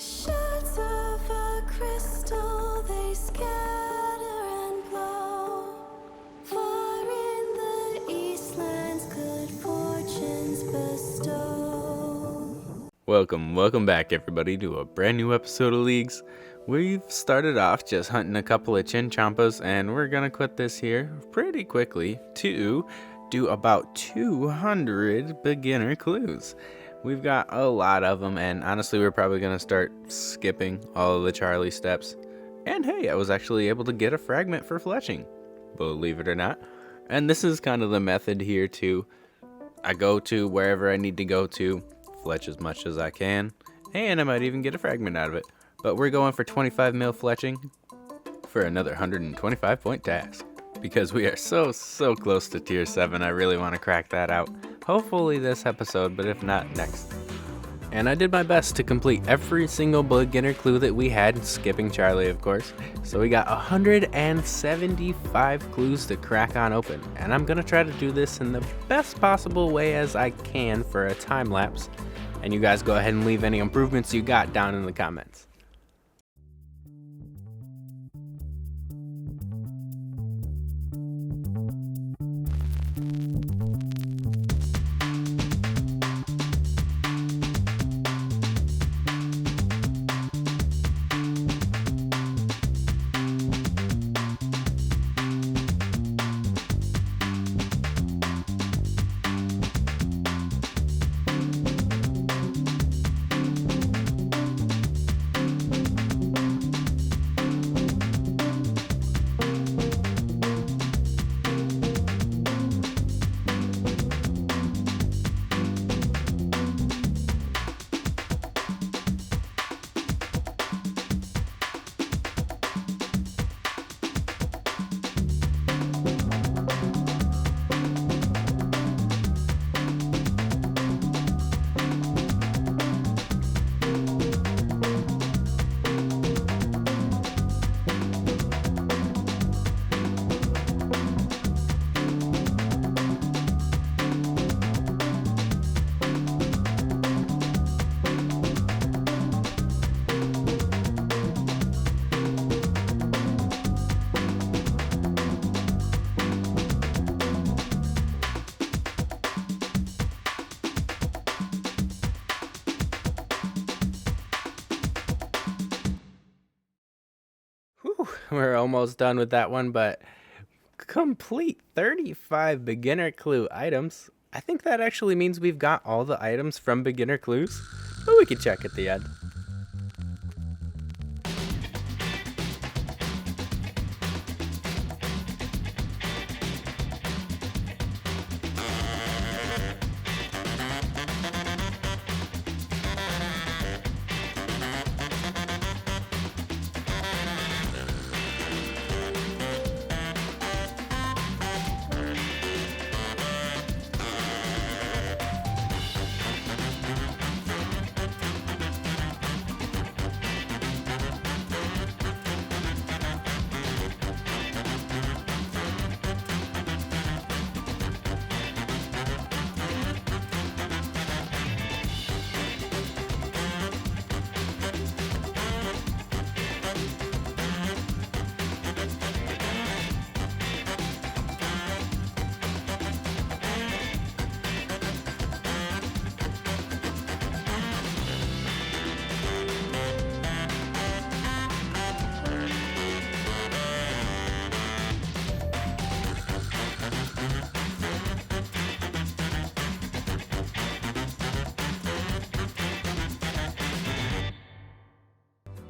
Shards of a crystal, they scatter and blow. Far in the eastlands, good fortunes bestow. Welcome back everybody to a brand new episode of Leagues. We've started off just hunting a couple of Chinchompas, and we're gonna quit this here pretty quickly to do about 200 beginner clues. We've got a lot of them, and honestly we're probably gonna start skipping all of the Charlie steps. And hey, I was actually able to get a fragment for fletching, believe it or not. And this is kind of the method here too. I go to wherever I need to go to, fletch as much as I can, and I might even get a fragment out of it. But we're going for 25 mil fletching for another 125 point task, because we are so close to tier 7. I really want to crack that out, hopefully this episode, but if not, next. And I did my best to complete every single beginner clue that we had, skipping Charlie of course. So we got 175 clues to crack on open, and I'm gonna try to do this in the best possible way as I can for a time lapse. And you guys go ahead and leave any improvements you got down in the comments. We're almost done with that one, but complete 35 beginner clue items. I think that actually means we've got all the items from beginner clues, but we can check at the end.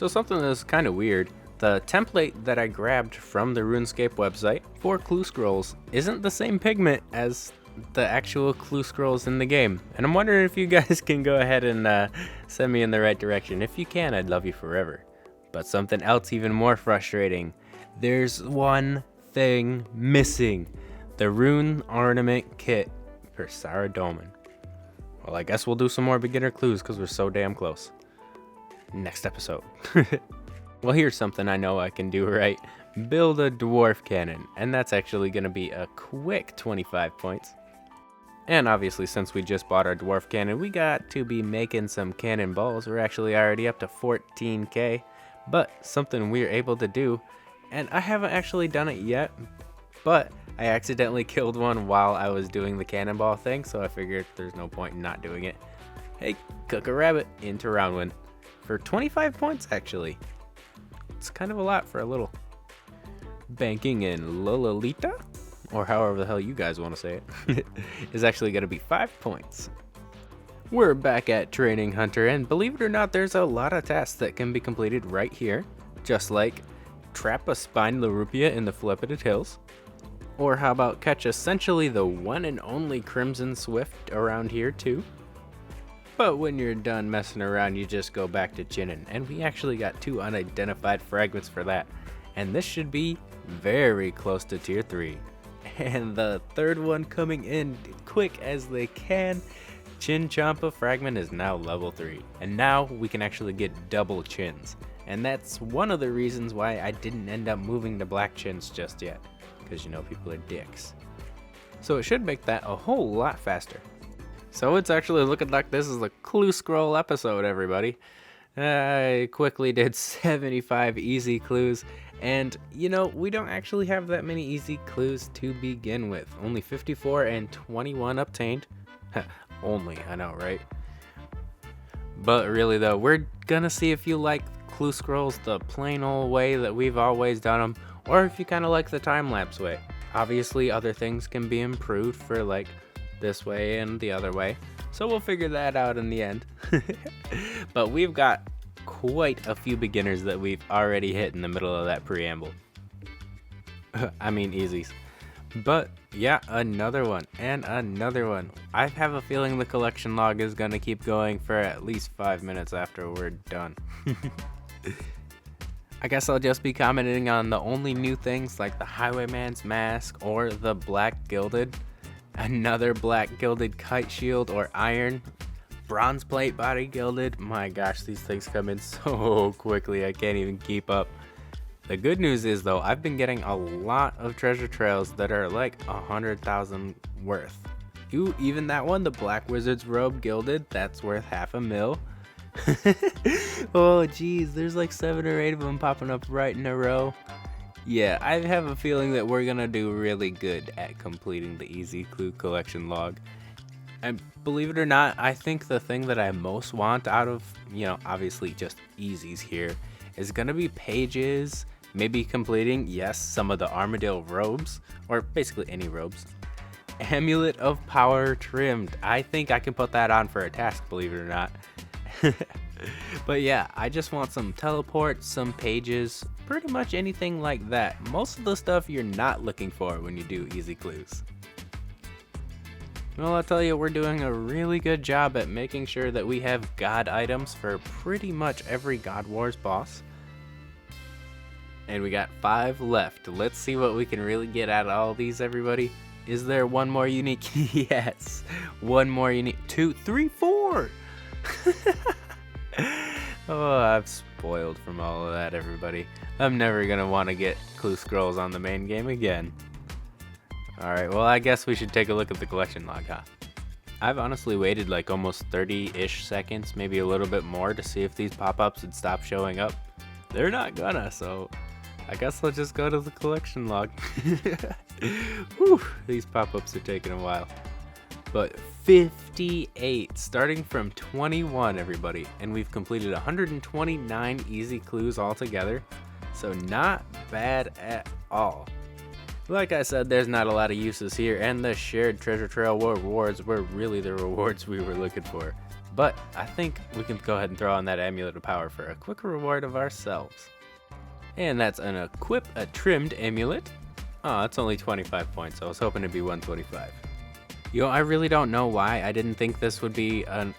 So something that's kind of weird, the template that I grabbed from the RuneScape website for clue scrolls isn't the same pigment as the actual clue scrolls in the game. And I'm wondering if you guys can go ahead and send me in the right direction. If you can, I'd love you forever. But something else even more frustrating, there's one thing missing: the rune ornament kit for Saradomin. Well, I guess we'll do some more beginner clues because we're so damn close. Next episode. Well, here's something I know I can do right. Build a dwarf cannon, and that's actually going to be a quick 25 points. And obviously, since we just bought our dwarf cannon, we got to be making some cannonballs. We're actually already up to 14k, but something we're able to do, and I haven't actually done it yet, but I accidentally killed one while I was doing the cannonball thing, so I figured there's no point in not doing it. Hey, cook a rabbit into round win for 25 points actually. It's kind of a lot for a little. Banking in Lolita, or however the hell you guys want to say it, is actually going to be 5 points. We're back at Training Hunter, and believe it or not, there's a lot of tasks that can be completed right here, just like trap a spine Larupia in the Flippity Hills, or how about catch essentially the one and only Crimson Swift around here too. But when you're done messing around, you just go back to chinning, and we actually got 2 unidentified fragments for that, and this should be very close to tier 3. And the third one coming in quick as they can. Chin Champa fragment is now level 3, and now we can actually get double chins, and that's one of the reasons why I didn't end up moving to black chins just yet, because you know people are dicks. So it should make that a whole lot faster. So it's actually looking like this is a clue scroll episode, everybody. I quickly did 75 easy clues, and you know, we don't actually have that many easy clues to begin with. Only 54 and 21 obtained. Only, I know, right? But really though, we're gonna see if you like clue scrolls the plain old way that we've always done them, or if you kind of like the time-lapse way. Obviously other things can be improved for like this way and the other way, so we'll figure that out in the end. But we've got quite a few beginners that we've already hit in the middle of that preamble. I mean easies. But yeah, another one and another one. I have a feeling the collection log is gonna keep going for at least 5 minutes after we're done. I guess I'll just be commenting on the only new things like the Highwayman's Mask or the Black Gilded. Another Black Gilded Kite Shield or Iron. Bronze Plate Body Gilded. My gosh, these things come in so quickly, I can't even keep up. The good news is though, I've been getting a lot of treasure trails that are like 100,000 worth. Ooh, even that one, the Black Wizard's Robe Gilded, that's worth $500,000. Oh geez, there's like 7 or 8 of them popping up right in a row. Yeah, I have a feeling that we're gonna do really good at completing the easy clue collection log. And believe it or not, I think the thing that I most want out of, you know, obviously just easies here, is gonna be pages, maybe completing, yes, some of the Armadillo robes, or basically any robes. Amulet of Power Trimmed. I think I can put that on for a task, believe it or not. But yeah, I just want some teleports, some pages, pretty much anything like that. Most of the stuff you're not looking for when you do easy clues. Well, I'll tell you, we're doing a really good job at making sure that we have god items for pretty much every God Wars boss. And we got 5 left. Let's see what we can really get out of all these, everybody. Is there one more unique? Yes, one more unique. 2, 3, 4. Oh, I'm spoiled from all of that, everybody. I'm never gonna want to get clue scrolls on the main game again. Alright, well, I guess we should take a look at the collection log, huh? I've honestly waited like almost 30-ish seconds, maybe a little bit more, to see if these pop-ups would stop showing up. They're not gonna, so I guess I'll just go to the collection log. Whew, these pop-ups are taking a while. But 58, starting from 21, everybody, and we've completed 129 easy clues altogether, so not bad at all. Like I said, there's not a lot of uses here, and the shared treasure trail rewards were really the rewards we were looking for. But I think we can go ahead and throw on that Amulet of Power for a quick reward of ourselves. And that's an Equip a Trimmed Amulet. Oh, it's only 25 points. I was hoping it'd be 125. Yo, I really don't know why I didn't think this would be a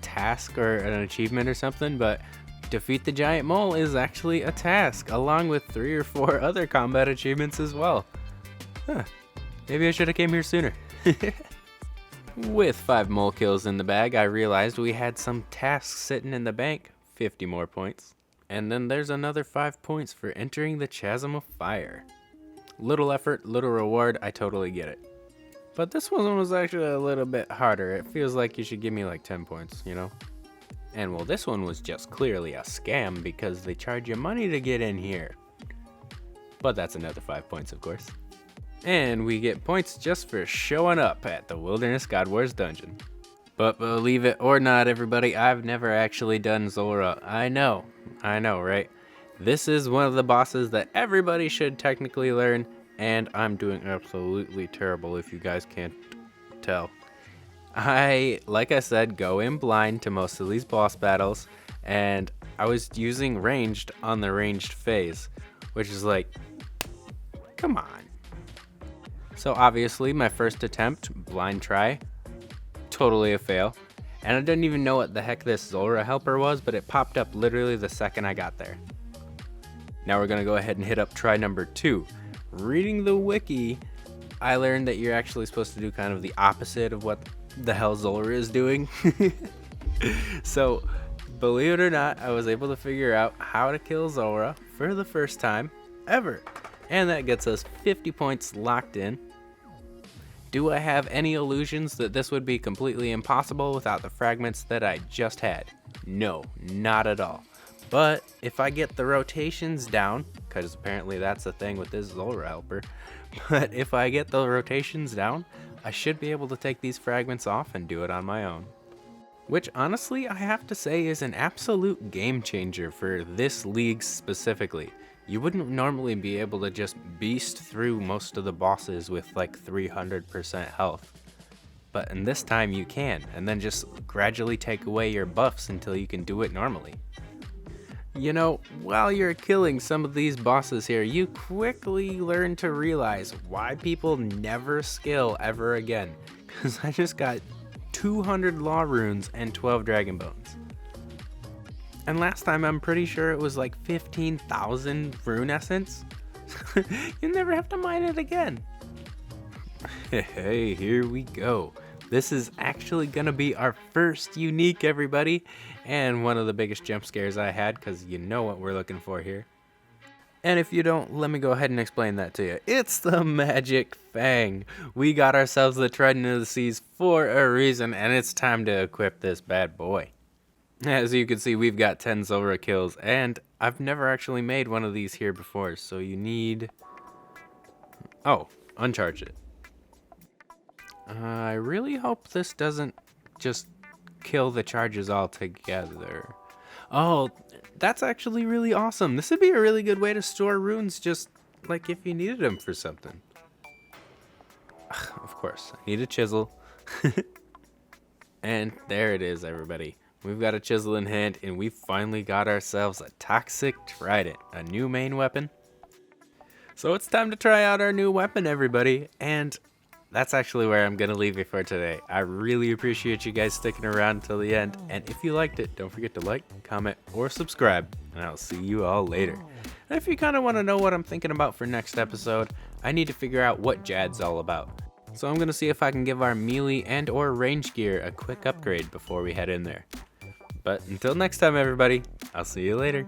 task or an achievement or something, but defeat the giant mole is actually a task, along with 3 or 4 other combat achievements as well. Huh. Maybe I should have came here sooner. With 5 mole kills in the bag, I realized we had some tasks sitting in the bank. 50 more points. And then there's another 5 points for entering the Chasm of Fire. Little effort, little reward, I totally get it. But this one was actually a little bit harder. It feels like you should give me like 10 points, you know? And well, this one was just clearly a scam because they charge you money to get in here. But that's another 5 points, of course. And we get points just for showing up at the Wilderness God Wars dungeon. But believe it or not, everybody, I've never actually done zulrah. I know, right? This is one of the bosses that everybody should technically learn, and I'm doing absolutely terrible if you guys can't tell. Like I said, go in blind to most of these boss battles, and I was using ranged on the ranged phase, which is like, come on. So obviously my first attempt, blind try, totally a fail. And I didn't even know what the heck this zulrah helper was, but it popped up literally the second I got there. Now we're gonna go ahead and hit up try number 2. Reading the wiki, I learned that you're actually supposed to do kind of the opposite of what the hell zulrah is doing. So, believe it or not, I was able to figure out how to kill zulrah for the first time ever. And that gets us 50 points locked in. Do I have any illusions that this would be completely impossible without the fragments that I just had? No, not at all. But if I get the rotations down, because apparently that's the thing with this zulrah helper, but if I get the rotations down, I should be able to take these fragments off and do it on my own. Which honestly, I have to say is an absolute game changer for this league specifically. You wouldn't normally be able to just beast through most of the bosses with like 300% health. But in this time you can, and then just gradually take away your buffs until you can do it normally. You know, while you're killing some of these bosses here, you quickly learn to realize why people never skill ever again. Because I just got 200 law runes and 12 dragon bones. And last time I'm pretty sure it was like 15,000 rune essence. You never have to mine it again. Hey, here we go. This is actually gonna be our first unique, everybody, and one of the biggest jump scares I had, because you know what we're looking for here. And if you don't, let me go ahead and explain that to you. It's the Magic Fang. We got ourselves the Trident of the Seas for a reason, and it's time to equip this bad boy. As you can see, we've got 10 zulrah kills, and I've never actually made one of these here before, so you need... Oh, uncharge it. I really hope this doesn't just kill the charges altogether. Oh, that's actually really awesome. This would be a really good way to store runes, just like if you needed them for something. Of course, I need a chisel. And there it is, everybody. We've got a chisel in hand, and we finally got ourselves a Toxic Trident, a new main weapon. So it's time to try out our new weapon, everybody, and that's actually where I'm going to leave you for today. I really appreciate you guys sticking around until the end, and if you liked it, don't forget to like, comment, or subscribe, and I'll see you all later. And if you kind of want to know what I'm thinking about for next episode, I need to figure out what Jad's all about. So I'm going to see if I can give our melee and or range gear a quick upgrade before we head in there. But until next time, everybody, I'll see you later.